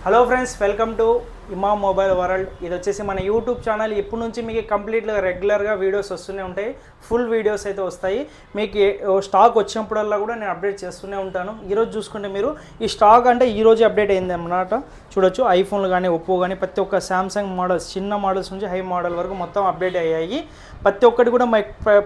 Hello friends, welcome to Imam mobile world. ఇది వచ్చేసి మన యూట్యూబ్ ఛానల్. ఇప్పటి నుంచి మీకు కంప్లీట్గా రెగ్యులర్గా వీడియోస్ వస్తూనే ఉంటాయి. ఫుల్ వీడియోస్ అయితే వస్తాయి. మీకు స్టాక్ వచ్చినప్పుడల్లా కూడా నేను అప్డేట్ చేస్తూనే ఉంటాను. ఈరోజు చూసుకుంటే మీరు ఈ స్టాక్ అంటే ఈరోజు అప్డేట్ అయింది అన్నమాట. చూడొచ్చు, ఐఫోన్లు కానీ ఒప్పో కానీ ప్రతి ఒక్క శాంసంగ్ మోడల్స్, చిన్న మోడల్స్ నుంచి హై మోడల్ వరకు మొత్తం అప్డేట్ అయ్యాయి. ప్రతి ఒక్కటి కూడా మా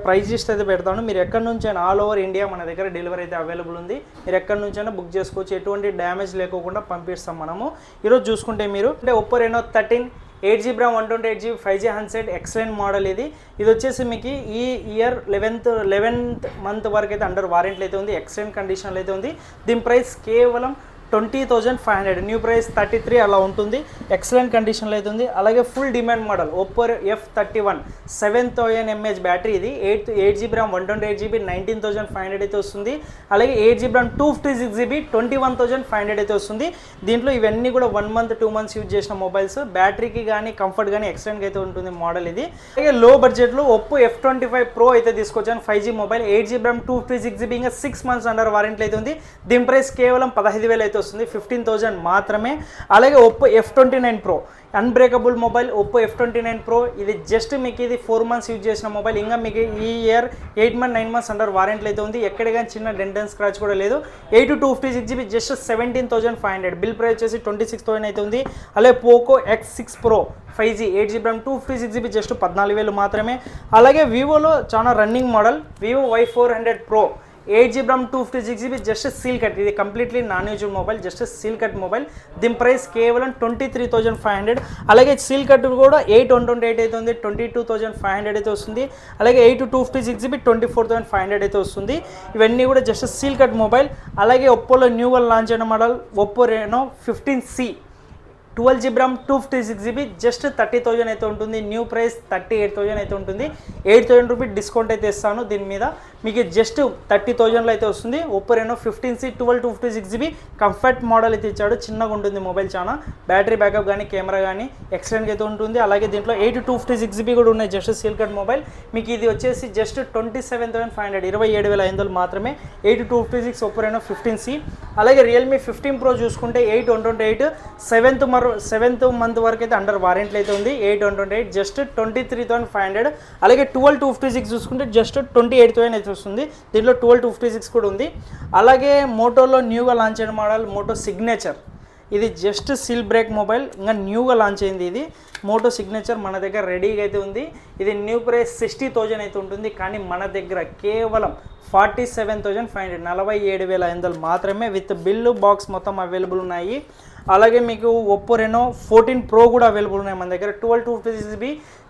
ప్రైస్ లిస్ట్ అయితే పెడతాను. మీరు ఎక్కడి నుంచైనా ఆల్ ఓవర్ ఇండియా మన దగ్గర డెలివరీ అయితే అవైలబుల్ ఉంది. మీరు ఎక్కడి నుంచైనా బుక్ చేసుకోవచ్చు. ఎటువంటి డ్యామేజ్ లేకోకుండా పంపిస్తాం మనము. ఈరోజు చూసుకుంటే మీరు అంటే Oppo Reno 13 8GB RAM 128GB 5G handset excellent model. ఇది వచ్చేసి మీకు ఈ ఇయర్ 11th మంత్ వరకు అయితే అండర్ వారంటీలో అయితే ఉంది. ఎక్సలెంట్ కండిషన్లో అయితే ఉంది. దీని ప్రైస్ కేవలం 20,500, న్యూ ప్రైస్ 33 అలా ఉంటుంది. ఎక్సలెంట్ కండిషన్లో అయితే ఉంది. అలాగే full demand model Oppo F31 7000 mAh battery. ఇది 8GB RAM 128GB 19,500 అయితే వస్తుంది. అలాగే 8GB RAM 256GB 21,500 అయితే వస్తుంది. దీంట్లో ఇవన్నీ కూడా 1 month 2 months యూజ్ చేసిన మొబైల్స్. బ్యాటరీకి కానీ కంఫర్ట్ కానీ ఎక్సలెంట్గా అయితే ఉంటుంది మోడల్ ఇది. అలాగే లో బడ్జెట్లో ఒప్పో F25 Pro అయితే తీసుకొచ్చాను. 5G mobile 8GB RAM 256GB ఇంకా 6 months అండర్ వారంటీలో అయితే ఉంది. దీని ప్రైస్ కేవలం 15,000 అయితే వస్తుంది. 15,000 మాత్రమే. అలాగే Oppo F29 Pro unbreakable mobile Oppo F29 Pro. ఇది జస్ట్ మీకు ఇది 4 months యూజ్ చేసిన మొబైల్. ఇంకా మీకు ఈ ఇయర్ 8 months 9 months అండర్ వారంటీలో అయితే ఉంది. ఎక్కడ కానీ చిన్న డెంట్ అండ్ స్క్రాచ్ కూడా లేదు. 8 256GB జస్ట్ 17,500. బిల్ ప్రైస్ వచ్చేసి 26,000 అయితే ఉంది. అలాగే Poco X6 Pro 5G 8GB RAM 256GB just 14,000 మాత్రమే. అలాగే వివోలో చాలా running model Vivo Y400 Pro 8GB RAM 256GB just seal cut. ఇది completely non used mobile, just seal cut mobile. దీని ప్రైస్ కేవలం 23,500. అలాగే సీల్ కట్ కూడా 8 అయితే ఉంది. 22,500 అయితే వస్తుంది. అలాగే 8 256GB 24,500 అయితే వస్తుంది. ఇవన్నీ కూడా జస్ట్ సీల్ కట్ మొబైల్. అలాగే ఒప్పోలో న్యూగా లాంచ్ అయిన model Oppo Reno 15C 12GB RAM 256GB just 30,000 అయితే ఉంటుంది. న్యూ ప్రైస్ 38,000 అయితే ఉంటుంది. 8,000 రూపీస్ డిస్కౌంట్ అయితే ఇస్తాను. దీని మీద మీకు జస్ట్ 30,000లో అయితే వస్తుంది. Oppo Reno 15C 12 256GB comfort model అయితే ఇచ్చాడు. చిన్నగా ఉంటుంది మొబైల్. చాలా బ్యాటరీ బ్యాకప్ కానీ కెమెరా కానీ ఎక్సలెంట్గా అయితే ఉంటుంది. అలాగే దీంట్లో 8 256GB కూడా ఉన్నాయి. Just seal cut mobile. మీకు ఇది వచ్చేసి జస్ట్ 27,500 27,500 మాత్రమే. 8 256 ఒప్పో రెనో 15C. అలాగే రియల్మీ 15 Pro చూసుకుంటే 8 128 7th month వరకు అయితే అండర్ వారంటీలో అయితే ఉంది. 8 128 జస్ట్ 23,500. అలాగే 12 256 చూసుకుంటే జస్ట్ 28,000 అయితే వస్తుంది. దీంట్లో 12 256 కూడా ఉంది. అలాగే మోటోలో న్యూగా లాంచ్ అయిన మోడల్ మోటో సిగ్నేచర్. ఇది జస్ట్ సీల్ బ్రేక్ మొబైల్. ఇంకా న్యూగా లాంచ్ అయింది. ఇది మోటో సిగ్నేచర్ మన దగ్గర రెడీగా అయితే ఉంది. ఇది న్యూ ప్రైస్ 60,000 అయితే ఉంటుంది. కానీ మన దగ్గర కేవలం 47,500 47,500 మాత్రమే. విత్ బిల్లు బాక్స్ మొత్తం అవైలబుల్ ఉన్నాయి. అలాగే మీకు ఒప్పో రెనో 14 Pro కూడా అవైలబుల్ ఉన్నాయి మన దగ్గర. 12 256GB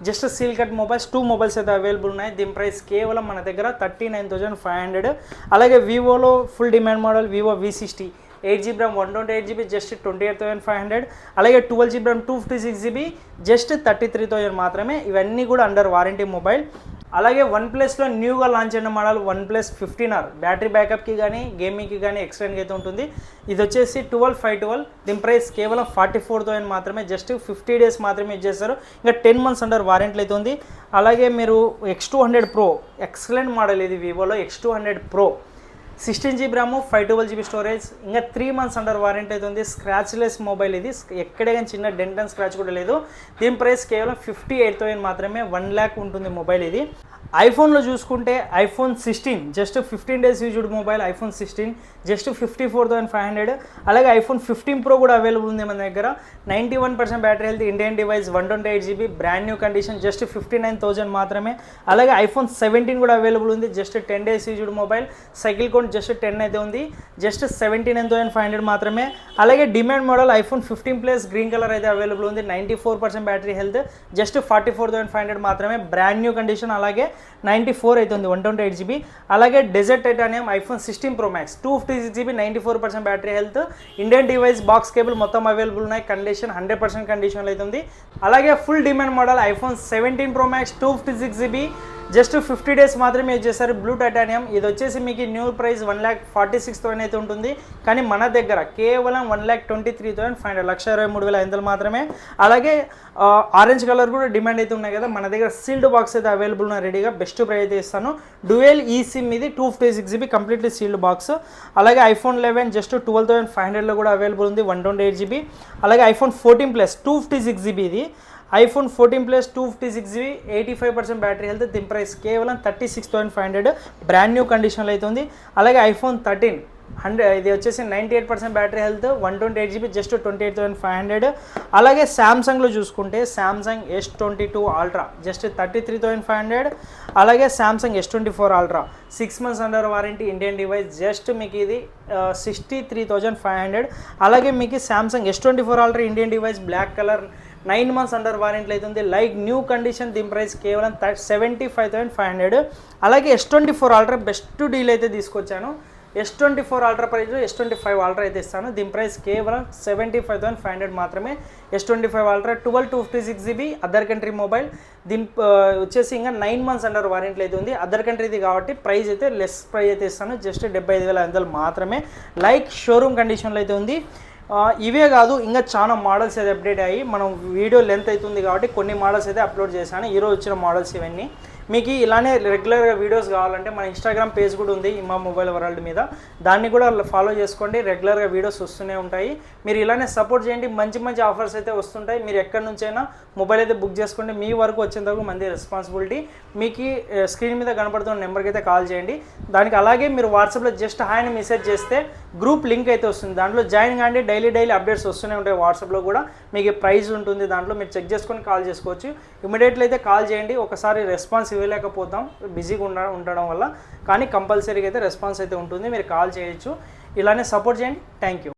just seal cut mobiles 2 mobiles అయితే అవైలబుల్ ఉన్నాయి. దీని ప్రైస్ కేవలం మన దగ్గర 39,500. అలాగే వివోలో full demand model Vivo V60 8GB RAM 128GB just 28,500. అలాగే 12GB RAM 256GB జస్ట్ 33,000 మాత్రమే. ఇవన్నీ కూడా అండర్ వారంటీ మొబైల్. అలాగే వన్ప్లస్లో న్యూగా లాంచ్ అయిన మోడల్ OnePlus 15R బ్యాటరీ బ్యాకప్కి కానీ గేమింగ్కి కానీ ఎక్సలెంట్గా అయితే ఉంటుంది. ఇది వచ్చేసి 12/512. దీని ప్రైస్ కేవలం 44,000 మాత్రమే. జస్ట్ 50 days మాత్రమే యూజ్ చేస్తారు. ఇంకా 10 months అండర్ వారంటీలో అయితే ఉంది. అలాగే మీరు X200 Pro ఎక్సలెంట్ మోడల్. ఇది వివోలో X200 Pro 16GB RAM 512GB storage. ఇంకా 3 months అండర్ వారంటీ అయితే ఉంది. Scratchless mobile. ఇది ఎక్కడే కానీ చిన్న డెంట్ అండ్ స్క్రాచ్ కూడా లేదు. దీని ప్రైస్ కేవలం 58,000 మాత్రమే. 1 lakh ఉంటుంది మొబైల్ ఇది. ఐఫోన్లో చూసుకుంటే iPhone 16 just 15 days used mobile. IPhone 16 just 54,500. అలాగే ఐఫోన్ 15 Pro కూడా అవైలబుల్ ఉంది మన దగ్గర. 91% battery health, Indian device, 128GB brand new condition just 59,000 మాత్రమే. అలాగే ఐఫోన్ 17 కూడా అవైలబుల్ ఉంది. Just 10 days used mobile. Cycle count just 10 అయితే ఉంది. జస్ట్ 79,500 మాత్రమే. అలాగే demand model iPhone 15 Plus green colour అయితే అవైలబుల్ ఉంది. 94% బ్యాటరీ హెల్త్ జస్ట్ 44,500 మాత్రమే. Brand new condition. అలాగే 94 అయితే ఉంది 128GB. అలాగే desert titanium iPhone 16 Pro Max 256GB 94% battery health, Indian device, box cable మొత్తం అవైలబుల్ ఉన్నాయి. కండిషన్ 100% కండిషన్లో అయితే ఉంది. అలాగే full demand model iPhone 17 Pro Max 256GB just 50 days మాత్రమే యూజ్ చేస్తారు. బ్లూ టైటానియం ఇది వచ్చేసి మీకు న్యూ ప్రైస్ 1,46,000 అయితే ఉంటుంది. కానీ మన దగ్గర కేవలం 1,23,500 1,23,500 మాత్రమే. అలాగే ఆరెంజ్ కలర్ కూడా డిమాండ్ అయితే ఉన్నాయి కదా, మన దగ్గర సీల్డ్ బాక్స్ అయితే అవైలబుల్ ఉన్నాయి రెడీగా. బెస్ట్ ప్రైస్ అయితే ఇస్తాను. డ్యూయల్ ఈ సిమ్ ఇది 256GB కంప్లీట్లీ సీల్డ్ బాక్స్. అలాగే ఐఫోన్ 11 జస్ట్ 12,500లో కూడా అవైలబుల్ ఉంది 128GB. అలాగే ఐఫోన్ 14 ప్లస్ 256GB ఇది. IPhone 14 plus 256GB 85% battery health. దీని ప్రైస్ కేవలం 36,500 బ్రాండ్ న్యూ కండిషన్లో అయితే ఉంది. అలాగే ఐఫోన్ 13 ఇది వచ్చేసి 98% బ్యాటరీ హెల్త్ 128GB జస్ట్ 28,500. అలాగే శాంసంగ్లో చూసుకుంటే శాంసంగ్ S22 అల్ట్రా జస్ట్ 33,500. అలాగే Samsung S24 ultra 6 months under warranty Indian device just మీకు ఇది 63,500. అలాగే మీకు Samsung S24 ultra Indian device black colour 9 months under warranty అవుతుంది లైక్ న్యూ కండిషన్. దీని ప్రైస్ కేవలం 75,500. అలాగే S24 అల్ట్రా బెస్ట్ డీల్ అయితే తీసుకొచ్చాను. S24 ultra price S25 ultra అయితే ఇస్తాను. దీని ప్రైస్ కేవలం 75,500 మాత్రమే. S25 ultra 256GB other country mobile. దీని వచ్చేసి ఇంకా 9 months అండర్ వారంటీ అయితే ఉంది. అదర్ కంట్రీది కాబట్టి ప్రైస్ అయితే లెస్ ప్రైస్ అయితే ఇస్తాను. జస్ట్ 75,500 మాత్రమే. లైక్ షోరూమ్ కండిషన్లో అయితే ఉంది. ఇవే కాదు ఇంకా చాలా మోడల్స్ అయితే అప్డేట్ అయ్యి మనం వీడియో లెంత్ అవుతుంది కాబట్టి కొన్ని మోడల్స్ అయితే అప్లోడ్ చేశాను. ఈరోజు వచ్చిన మోడల్స్ ఇవన్నీ. మీకు ఇలానే రెగ్యులర్గా వీడియోస్ కావాలంటే మన ఇన్స్టాగ్రామ్ పేజ్ కూడా ఉంది ఇమామ్ మొబైల్ వరల్డ్ మీద, దాన్ని కూడా ఫాలో చేసుకోండి. రెగ్యులర్గా వీడియోస్ వస్తూనే ఉంటాయి. మీరు ఇలానే సపోర్ట్ చేయండి. మంచి మంచి ఆఫర్స్ అయితే వస్తుంటాయి. మీరు ఎక్కడి నుంచైనా మొబైల్ అయితే బుక్ చేసుకోండి. మీ వరకు వచ్చేంతవరకు మంది రెస్పాన్సిబిలిటీ. మీకు స్క్రీన్ మీద కనపడుతున్న నెంబర్కి అయితే కాల్ చేయండి. దానికి అలాగే మీరు వాట్సాప్లో జస్ట్ హాయ్ అని మెసేజ్ చేస్తే గ్రూప్ లింక్ అయితే వస్తుంది. దాంట్లో జాయిన్ కాండి. డైలీ అప్డేట్స్ వస్తూనే ఉంటాయి. వాట్సాప్లో కూడా మీకు ప్రైస్ ఉంటుంది. దాంట్లో మీరు చెక్ చేసుకొని కాల్ చేసుకోవచ్చు. ఇమీడియట్లీ అయితే కాల్ చేయండి. ఒకసారి రెస్పాన్స్ ఇవ్వలేకపోతాం బిజీగా ఉండడం వల్ల, కానీ కంపల్సరీగా అయితే రెస్పాన్స్ అయితే ఉంటుంది. మీరు కాల్ చేయొచ్చు. ఇలానే సపోర్ట్ చేయండి. Thank you.